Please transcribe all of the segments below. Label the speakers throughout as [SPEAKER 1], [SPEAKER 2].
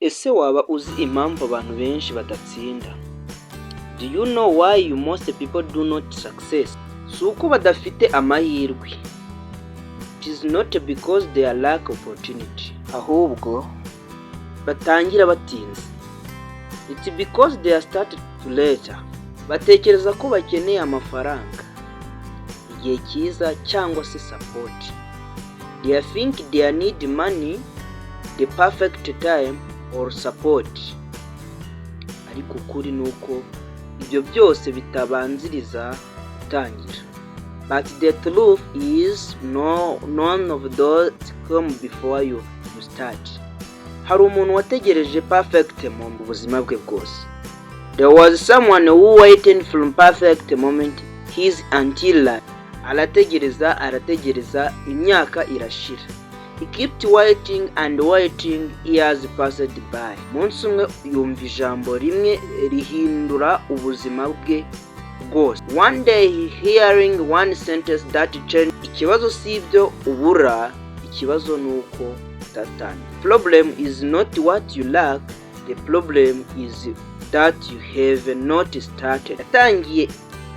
[SPEAKER 1] Ese waba uzi impamvu abantu benshi badatsinda? Do you know why most people do not success? Si uko badafite amahirwe. It is not because they lack opportunity. Ahubwo batangira batinze. It's because they are started too late. Batekereza ko bakeneye amafaranga, igihe cyiza cyangwa se support. They think they need money, the perfect time or support. Ariko ukuri nuko ibyo byose bitabanziriza gutangira. But the truth is none of those come before you start. Hari umuntu wategereje perfect mu buzima bwe bwose. There was someone who waited from perfect moment his until life. Arategereza imyaka irashira. He kept waiting and waiting, years passed by. Munsi umwe yumva ijambo rimwe rihindura ubuzima bwe bwose. One day he hearing one sentence that changed. Ikibazo si ibyo ubura, ikibazo nuko utatanga. Problem is not what you lack, the problem is that you have not started. Yatangiye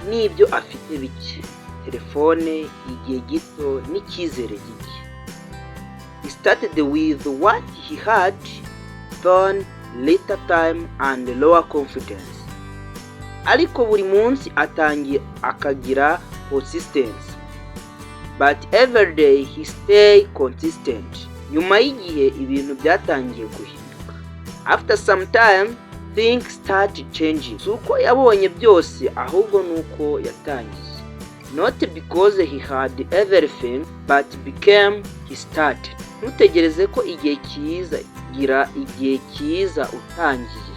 [SPEAKER 1] n'ibyo afite bike, telefone, igihe gito n'icyizere gike. He started with what he had, then later time and lower confidence. Ariko buri munsi atangiye akagira persistence. But every day he stay consistent. Nyuma y'igihe ibintu byatangiye guhinduka. After some time things start changing. Suko yabonye byose ahubwo nuko yatangiye. Not because he had everything, but became he started. Ntutegereze ko igihe cyiza, gira igihe cyiza utangiye.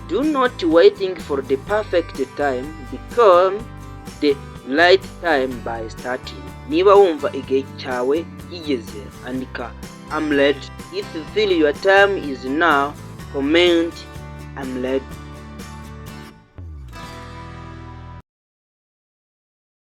[SPEAKER 1] Do not waiting for the perfect time, become the right time by starting. Niba wumva igihe cyawe kigeze, andika I'm ready. If you feel your time is now, comment I'm ready.